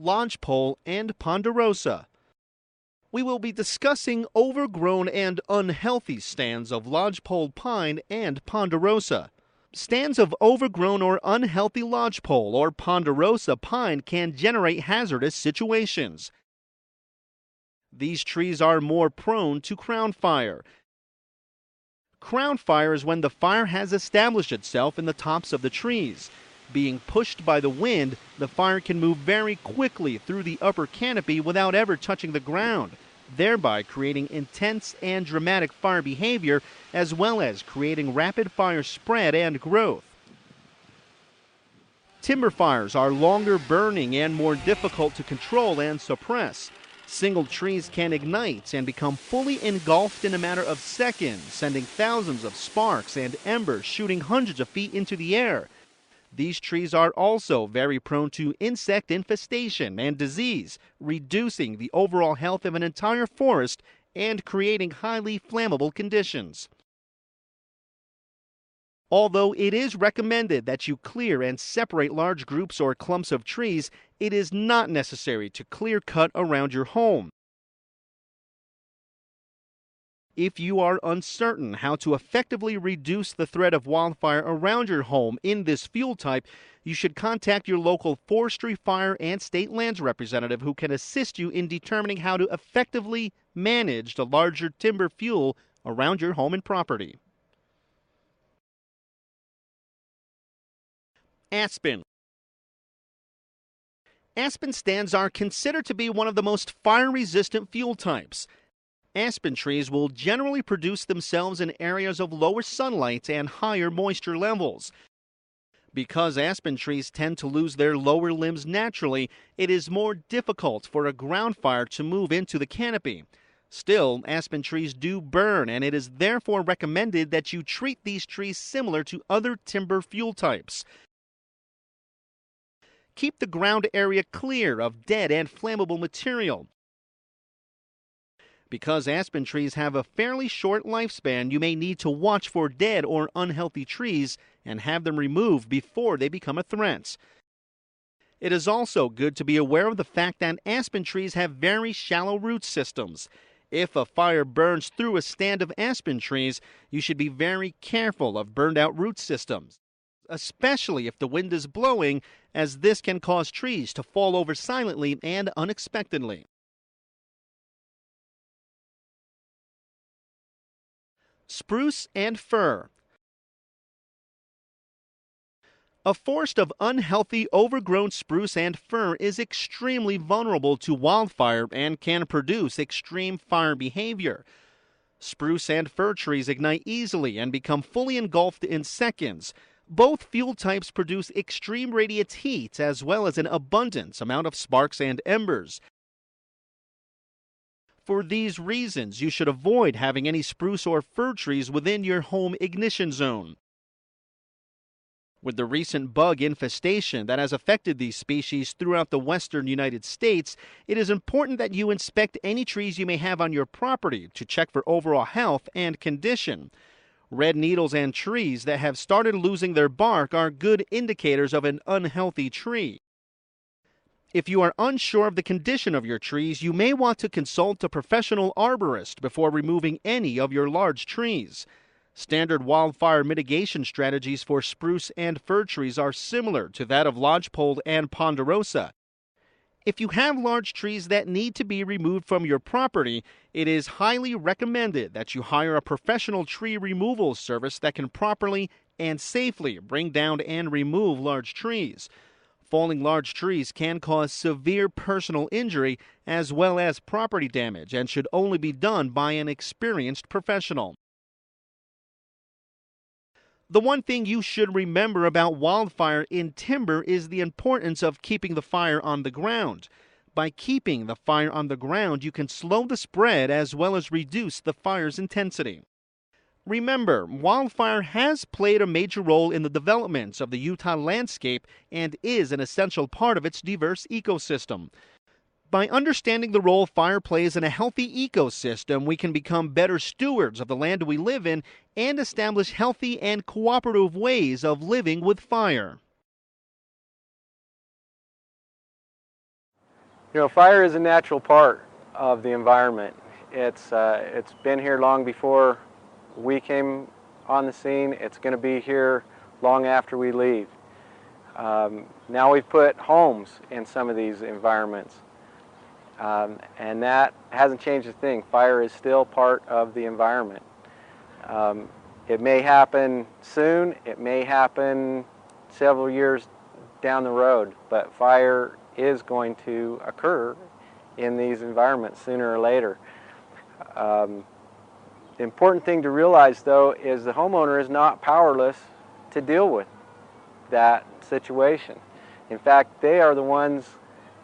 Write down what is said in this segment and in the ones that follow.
lodgepole, and ponderosa. We will be discussing overgrown and unhealthy stands of lodgepole pine and ponderosa. Stands of overgrown or unhealthy lodgepole or ponderosa pine can generate hazardous situations. These trees are more prone to crown fire. Crown fire is when the fire has established itself in the tops of the trees. Being pushed by the wind, the fire can move very quickly through the upper canopy without ever touching the ground, thereby creating intense and dramatic fire behavior as well as creating rapid fire spread and growth. Timber fires are longer burning and more difficult to control and suppress. Single trees can ignite and become fully engulfed in a matter of seconds, sending thousands of sparks and embers shooting hundreds of feet into the air. These trees are also very prone to insect infestation and disease, reducing the overall health of an entire forest and creating highly flammable conditions. Although it is recommended that you clear and separate large groups or clumps of trees, it is not necessary to clear cut around your home. If you are uncertain how to effectively reduce the threat of wildfire around your home in this fuel type, you should contact your local forestry, fire, and state lands representative who can assist you in determining how to effectively manage the larger timber fuel around your home and property. Aspen. Aspen stands are considered to be one of the most fire-resistant fuel types. Aspen trees will generally produce themselves in areas of lower sunlight and higher moisture levels. Because aspen trees tend to lose their lower limbs naturally, it is more difficult for a ground fire to move into the canopy. Still, aspen trees do burn, and it is therefore recommended that you treat these trees similar to other timber fuel types. Keep the ground area clear of dead and flammable material. Because aspen trees have a fairly short lifespan, you may need to watch for dead or unhealthy trees and have them removed before they become a threat. It is also good to be aware of the fact that aspen trees have very shallow root systems. If a fire burns through a stand of aspen trees, you should be very careful of burned out root systems, especially if the wind is blowing, as this can cause trees to fall over silently and unexpectedly. Spruce and fir. A forest of unhealthy, overgrown spruce and fir is extremely vulnerable to wildfire and can produce extreme fire behavior. Spruce and fir trees ignite easily and become fully engulfed in seconds. Both fuel types produce extreme radiant heat as well as an abundant amount of sparks and embers. For these reasons, you should avoid having any spruce or fir trees within your home ignition zone. With the recent bug infestation that has affected these species throughout the western United States, it is important that you inspect any trees you may have on your property to check for overall health and condition. Red needles and trees that have started losing their bark are good indicators of an unhealthy tree. If you are unsure of the condition of your trees, you may want to consult a professional arborist before removing any of your large trees. Standard wildfire mitigation strategies for spruce and fir trees are similar to that of lodgepole and ponderosa. If you have large trees that need to be removed from your property, it is highly recommended that you hire a professional tree removal service that can properly and safely bring down and remove large trees. Falling large trees can cause severe personal injury as well as property damage and should only be done by an experienced professional. The one thing you should remember about wildfire in timber is the importance of keeping the fire on the ground. By keeping the fire on the ground, you can slow the spread as well as reduce the fire's intensity. Remember, wildfire has played a major role in the development of the Utah landscape and is an essential part of its diverse ecosystem. By understanding the role fire plays in a healthy ecosystem, we can become better stewards of the land we live in and establish healthy and cooperative ways of living with fire. You know, fire is a natural part of the environment. It's been here long before we came on the scene. It's going to be here long after we leave. Now we've put homes in some of these environments, and that hasn't changed a thing. Fire is still part of the environment. It may happen soon, it may happen several years down the road, but fire is going to occur in these environments sooner or later. The important thing to realize, though, is the homeowner is not powerless to deal with that situation. In fact, they are the ones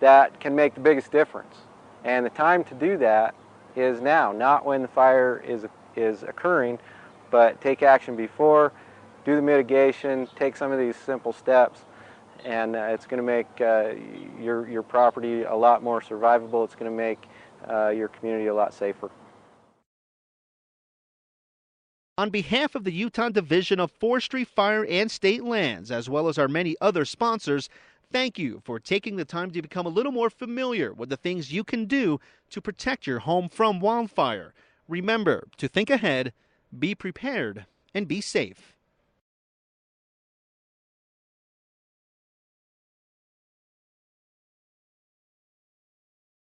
that can make the biggest difference. And the time to do that is now, not when the fire is occurring, but take action before, do the mitigation, take some of these simple steps, and it's going to make your property a lot more survivable. It's going to make your community a lot safer. On behalf of the Utah Division of Forestry, Fire, and State Lands, as well as our many other sponsors, thank you for taking the time to become a little more familiar with the things you can do to protect your home from wildfire. Remember to think ahead, be prepared, and be safe.